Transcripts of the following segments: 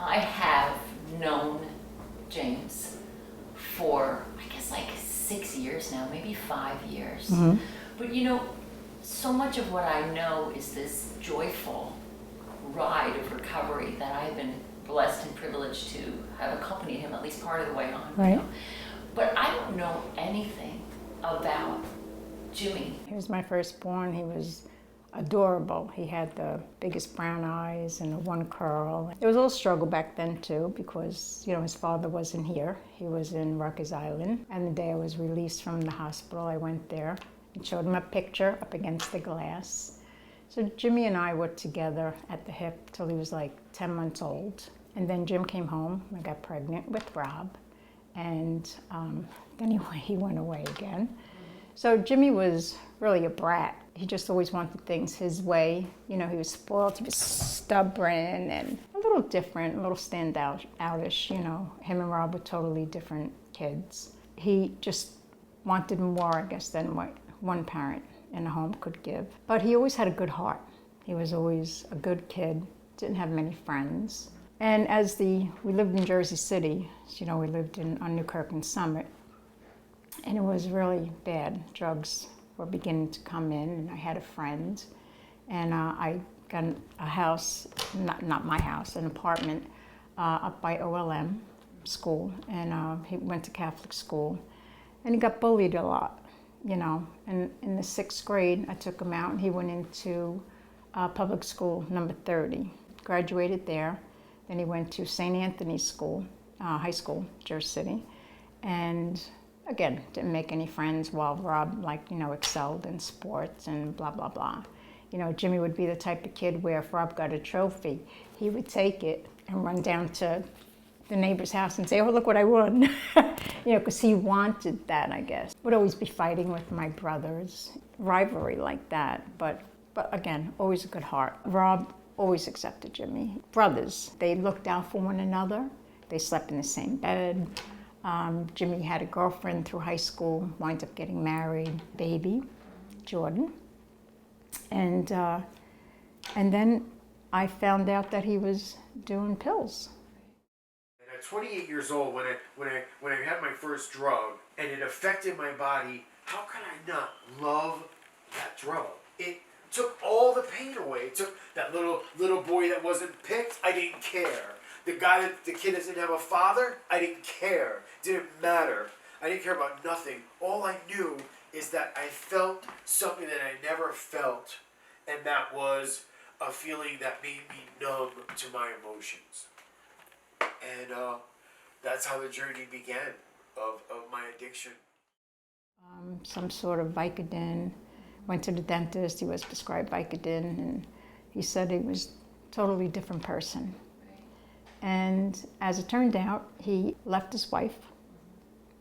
I have known James for, I guess, like 6 years now, maybe 5 years. Mm-hmm. But you know, so much of what I know is this joyful ride of recovery that I've been blessed and privileged to have accompanied him at least part of the way on. Right. You know? But I don't know anything about Jimmy. He was my firstborn. He was adorable. He had the biggest brown eyes and the one curl. There was a little struggle back then too, because you know his father wasn't here. He was in Rikers Island. And the day I was released from the hospital, I went there and showed him a picture up against the glass. So Jimmy and I were together at the hip till he was like 10 months old. And then Jim came home. I got pregnant with Rob. And then he went away again. So Jimmy was really a brat. He just always wanted things his way. You know, he was spoiled, he was stubborn and a little different, a little outish, you know. Him and Rob were totally different kids. He just wanted more, I guess, than what one parent in a home could give. But he always had a good heart. He was always a good kid, didn't have many friends. And we lived in Jersey City, so, you know, we lived on Newkirk and Summit, and it was really bad. Drugs were beginning to come in, and I had a friend, and I got a house, not my house, an apartment up by OLM school, and he went to Catholic school, and he got bullied a lot, you know. And in the 6th grade, I took him out, and he went into public school number 30, graduated there. Then he went to St. Anthony's School, high school, Jersey City, and again, didn't make any friends while Rob, like, you know, excelled in sports and blah, blah, blah. You know, Jimmy would be the type of kid where if Rob got a trophy, he would take it and run down to the neighbor's house and say, oh, look what I won. You know, because he wanted that, I guess. Would always be fighting with my brothers, rivalry like that, but again, always a good heart. Rob always accepted Jimmy. Brothers, they looked out for one another. They slept in the same bed. Jimmy had a girlfriend through high school, wound up getting married, baby, Jordan. And then I found out that he was doing pills. And at 28 years old, when I had my first drug and it affected my body, how can I not love that drug? It took all the pain away. It took that little boy that wasn't picked, I didn't care. The kid that didn't have a father, I didn't care. Didn't matter. I didn't care about nothing. All I knew is that I felt something that I never felt, and that was a feeling that made me numb to my emotions. And that's how the journey began of my addiction. Some sort of Vicodin. Went to the dentist, he was prescribed Vicodin, and he said he was a totally different person. And as it turned out, he left his wife.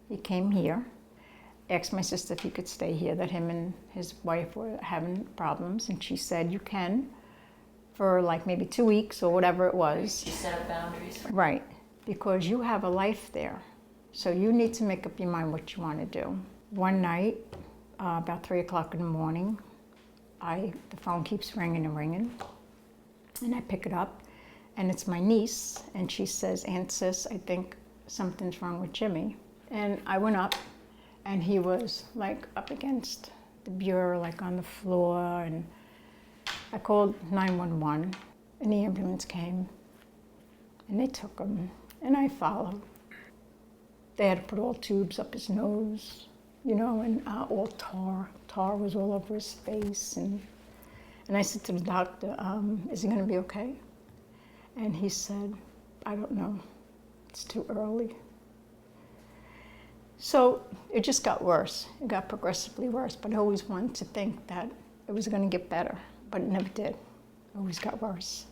He came here, asked my sister if he could stay here, that him and his wife were having problems, and she said, you can, for like maybe 2 weeks or whatever it was. She set up boundaries. Right, because you have a life there. So you need to make up your mind what you want to do. One night, about 3 o'clock in the morning, the phone keeps ringing and ringing, and I pick it up, and it's my niece, and she says, Aunt Sis, I think something's wrong with Jimmy. And I went up, and he was like up against the bureau, like on the floor, and I called 911, and the ambulance came, and they took him, and I followed. They had to put all tubes up his nose, you know, and all tar. Tar was all over his face. And I said to the doctor, is he going to be okay? And he said, I don't know. It's too early. So it just got worse. It got progressively worse. But I always wanted to think that it was going to get better. But it never did. It always got worse.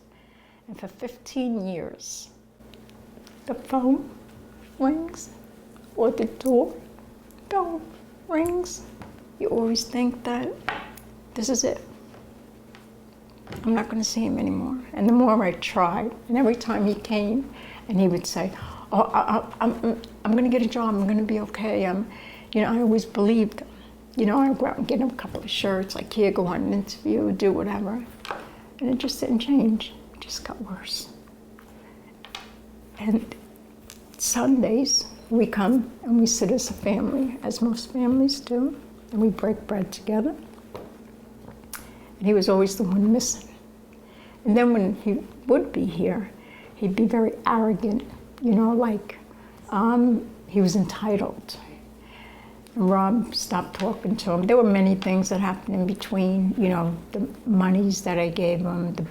And for 15 years, the phone rings or the door bell rings. You always think that this is it. I'm not going to see him anymore. And the more I tried, and every time he came, and he would say, "Oh, I'm going to get a job. I'm going to be okay." You know, I always believed him. You know, I'd go out and get him a couple of shirts, like here, go on an interview, do whatever, and it just didn't change. It just got worse. And Sundays, we come and we sit as a family, as most families do, and we break bread together. And he was always the one missing. And then when he would be here, he'd be very arrogant, you know, like he was entitled. And Rob stopped talking to him. There were many things that happened in between, you know, the monies that I gave him, the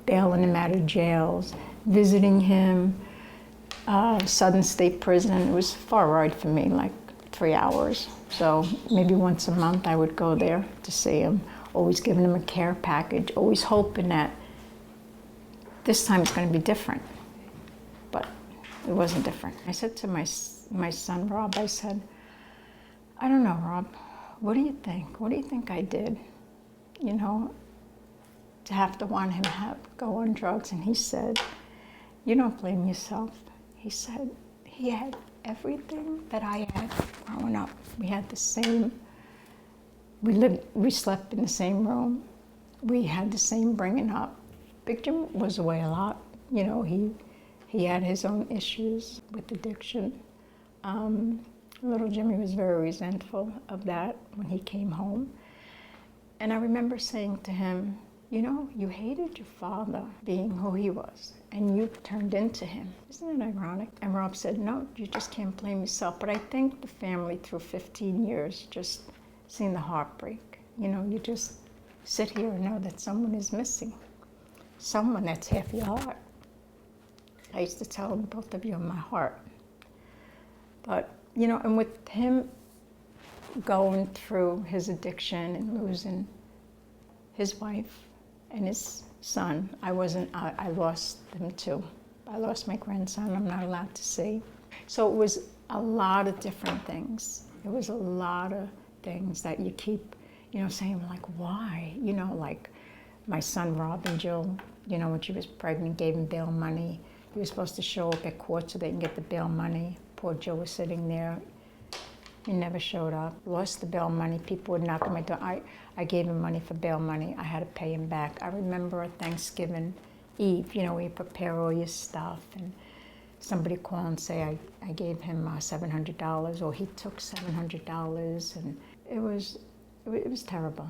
bailing him out of jails, visiting him, Southern State Prison. It was far ride for me, like 3 hours. So maybe once a month I would go there to see him, always giving him a care package, always hoping that this time it's going to be different. But it wasn't different. I said to my son, Rob, I said, I don't know, Rob, what do you think? What do you think I did, you know, to have to want him to go on drugs? And he said, you don't blame yourself. He said, he had everything that I had growing up. We had the same, we slept in the same room. We had the same bringing up. Big Jim was away a lot. You know, he had his own issues with addiction. Little Jimmy was very resentful of that when he came home. And I remember saying to him, you know, you hated your father being who he was, and you turned into him. Isn't it ironic? And Rob said, no, you just can't blame yourself. But I think the family through 15 years just seen the heartbreak. You know, you just sit here and know that someone is missing. Someone that's half your heart. I used to tell them, both of you are my heart. But, you know, and with him going through his addiction and losing his wife and his son, I lost them too. I lost my grandson, I'm not allowed to see. So it was a lot of different things. It was a lot of things that you keep, you know, saying like, why? You know, like my son Rob and Jill, you know, when she was pregnant, gave him bail money. He was supposed to show up at court so they can get the bail money. Poor Jill was sitting there. He never showed up. Lost the bail money. People would knock on my door. I gave him money for bail money. I had to pay him back. I remember Thanksgiving Eve, you know, where you prepare all your stuff, and somebody call and say I gave him $700, or he took $700, and it was terrible.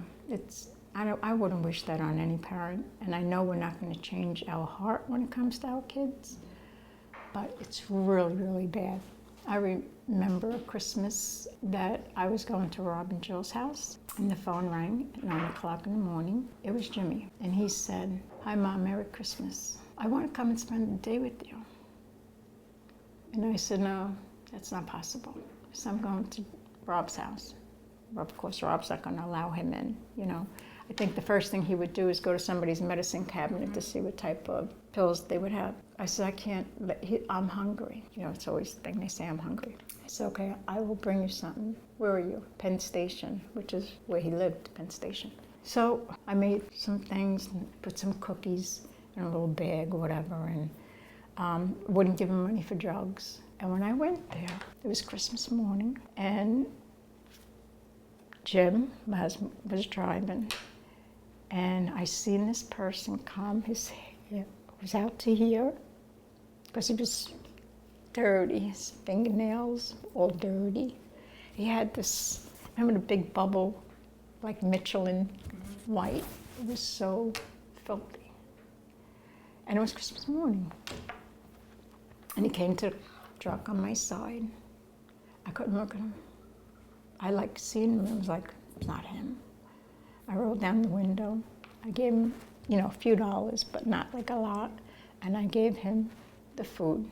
I wouldn't wish that on any parent, and I know we're not going to change our heart when it comes to our kids, but it's really, really bad. I remember a Christmas that I was going to Rob and Jill's house, and the phone rang at 9 o'clock in the morning. It was Jimmy, and he said, hi Mom, Merry Christmas. I want to come and spend the day with you. And I said, no, that's not possible. So I'm going to Rob's house. Of course, Rob's not going to allow him in, you know. I think the first thing he would do is go to somebody's medicine cabinet to see what type of pills they would have. I said, I can't, I'm hungry. You know, it's always the thing they say, I'm hungry. I said, okay, I will bring you something. Where are you? Penn Station, which is where he lived, Penn Station. So I made some things, and put some cookies in a little bag or whatever, and wouldn't give him money for drugs. And when I went there, it was Christmas morning, and Jim, my husband, was driving, and I seen this person come, his hair was out to here, because he was dirty, his fingernails all dirty. He had this, remember the big bubble, like Michelin white? It was so filthy. And it was Christmas morning. And he came to the truck on my side. I couldn't look at him. I liked seeing him, it was like, it's not him. I rolled down the window. I gave him, you know, a few dollars, but not like a lot. And I gave him the food.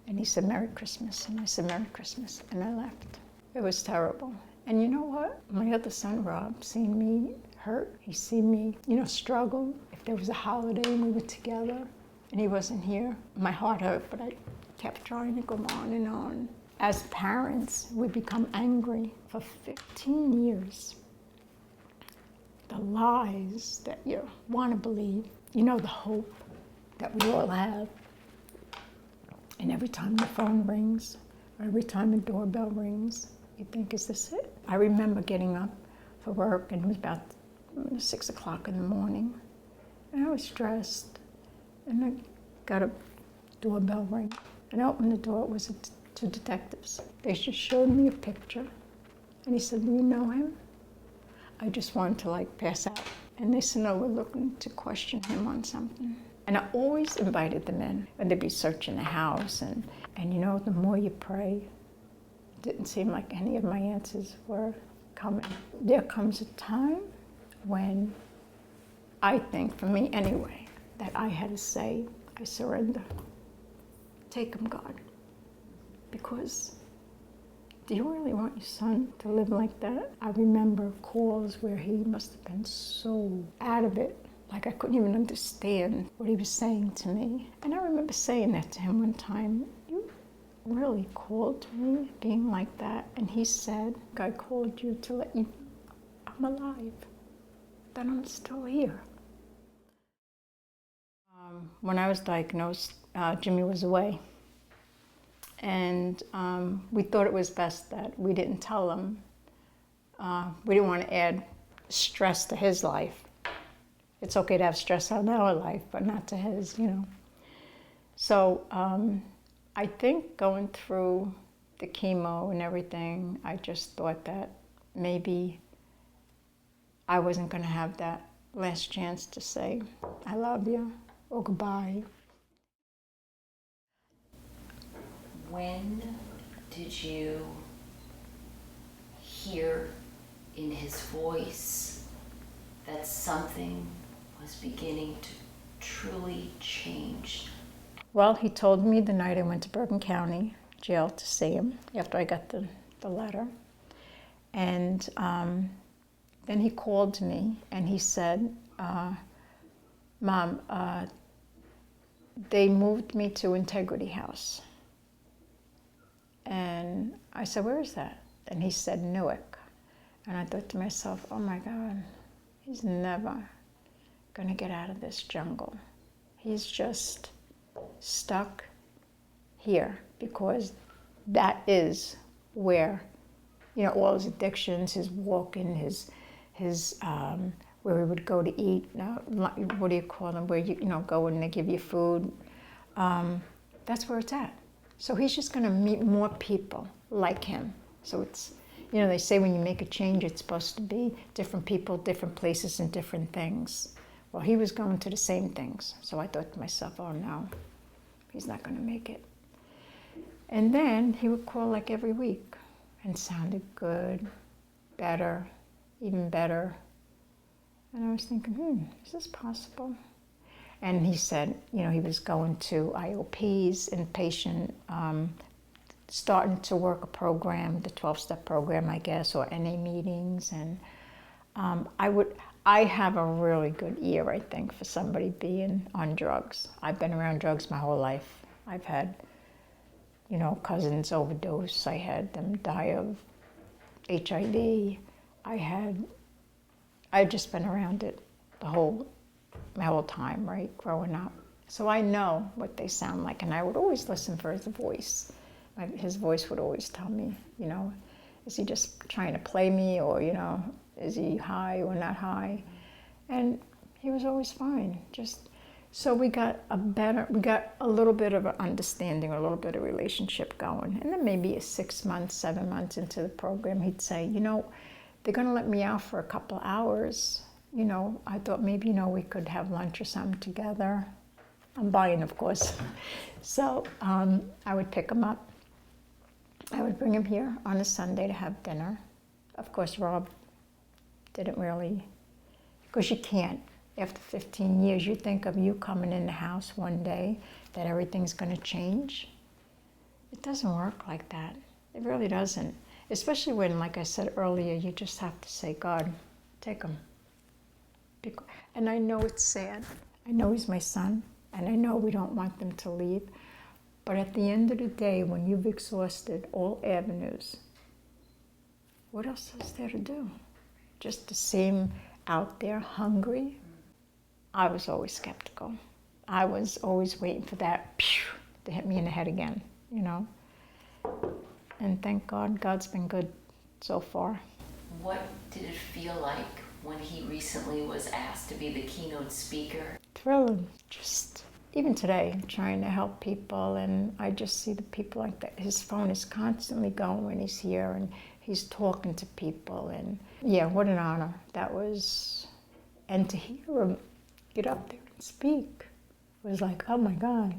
And he said, Merry Christmas. And I said, Merry Christmas. And I left. It was terrible. And you know what? My other son, Rob, seen me hurt. He seen me, you know, struggle. If there was a holiday and we were together and he wasn't here, my heart hurt, but I kept trying to go on and on. As parents, we become angry. For 15 years, the lies that you want to believe, you know, the hope that we all have. And every time the phone rings, or every time the doorbell rings, you think, is this it? I remember getting up for work, and it was about 6 o'clock in the morning, and I was stressed, and I got a doorbell ring. And I opened the door, it was two detectives. They just showed me a picture. And he said, do you know him? I just wanted to like pass out. And they said, no, we're looking to question him on something. And I always invited them in. And they'd be searching the house. And you know, the more you pray, it didn't seem like any of my answers were coming. There comes a time when I think, for me anyway, that I had to say, I surrender. Take him, God. Because do you really want your son to live like that? I remember calls where he must have been so out of it, like I couldn't even understand what he was saying to me. And I remember saying that to him one time, you really called me being like that? And he said, God called you to let you know I'm alive, that I'm still here. When I was diagnosed, Jimmy was away. And we thought it was best that we didn't tell him. We didn't want to add stress to his life. It's okay to have stress on our life, but not to his, you know. So I think going through the chemo and everything, I just thought that maybe I wasn't going to have that last chance to say, I love you, or goodbye. When did you hear in his voice that something was beginning to truly change? Well, he told me the night I went to Bergen County Jail to see him after I got the letter. And then he called me and he said, Mom, they moved me to Integrity House. And I said, where is that? And he said, Newark. And I thought to myself, oh my God, he's never gonna get out of this jungle. He's just stuck here because that is where, you know, all his addictions, his walking, his where he would go to eat, what do you call them, where you go and they give you food. That's where it's at. So he's just going to meet more people like him. So it's, you know, they say when you make a change, it's supposed to be different people, different places, and different things. Well, he was going to the same things. So I thought to myself, oh no, he's not going to make it. And then he would call like every week and sounded good, better, even better. And I was thinking, is this possible? And he said, you know, he was going to IOPs, inpatient, starting to work a program, the 12-step program, I guess, or NA meetings. And I have a really good ear, I think, for somebody being on drugs. I've been around drugs my whole life. I've had, you know, cousins overdose. I had them die of HIV. I've just been around it my whole time, right, growing up. So I know what they sound like, and I would always listen for his voice. His voice would always tell me, you know, is he just trying to play me, or, you know, is he high or not high? And he was always fine. So we got a little bit of an understanding, a little bit of relationship going. And then maybe 6 months, 7 months into the program, he'd say, you know, they're gonna let me out for a couple hours. You know, I thought maybe, you know, we could have lunch or something together. I'm buying, of course. So I would pick him up. I would bring him here on a Sunday to have dinner. Of course, Rob didn't really, because you can't. After 15 years, you think of you coming in the house one day, that everything's gonna change. It doesn't work like that. It really doesn't. Especially when, like I said earlier, you just have to say, God, take him. And I know it's sad. I know he's my son, and I know we don't want them to leave. But at the end of the day, when you've exhausted all avenues, what else is there to do? Just to see him out there hungry? I was always skeptical. I was always waiting for that to hit me in the head again, you know? And thank God, God's been good so far. What did it feel like when he recently was asked to be the keynote speaker? Thrilling, just even today, trying to help people, and I just see the people like that. His phone is constantly going when he's here, and he's talking to people, and yeah, what an honor that was. And to hear him get up there and speak was like, oh my God,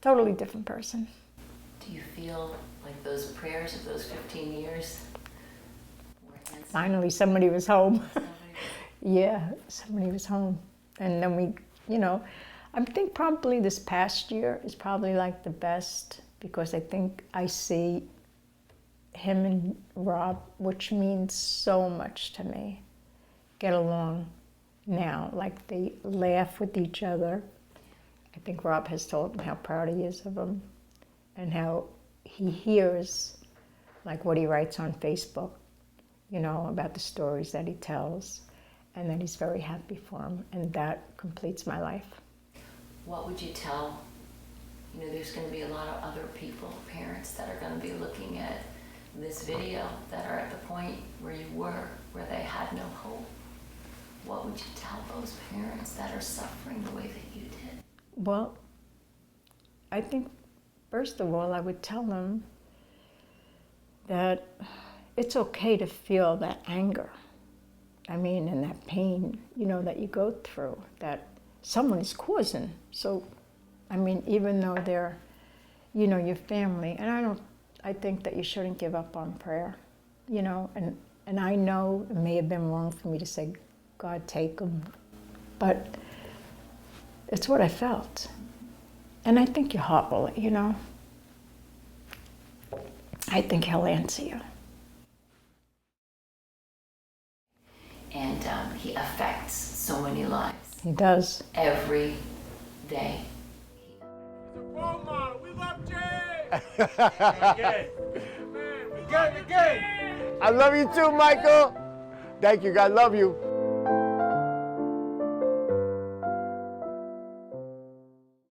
totally different person. Do you feel like those prayers of those 15 years were answered? Finally, somebody was home. Somebody- Yeah, somebody was home. And then we, you know, I think probably this past year is probably like the best, because I think I see him and Rob, which means so much to me, get along now. Like they laugh with each other. I think Rob has told him how proud he is of him, and how he hears like what he writes on Facebook, you know, about the stories that he tells, and that he's very happy for him, and that completes my life. What would you tell, you know, there's going to be a lot of other people, parents that are going to be looking at this video that are at the point where you were, where they had no hope. What would you tell those parents that are suffering the way that you did? Well, I think, first of all, I would tell them that it's okay to feel that anger. I mean, and that pain, you know, that you go through, that someone is causing. So, I mean, even though they're, you know, your family, and I think that you shouldn't give up on prayer, you know, and I know it may have been wrong for me to say, God, take them, but it's what I felt. And I think your heart will, you know, I think he'll answer you. And he affects so many lives He does. every day. Role model. We love James. Again. Man, again. I love you too, Michael. Thank you. God love you.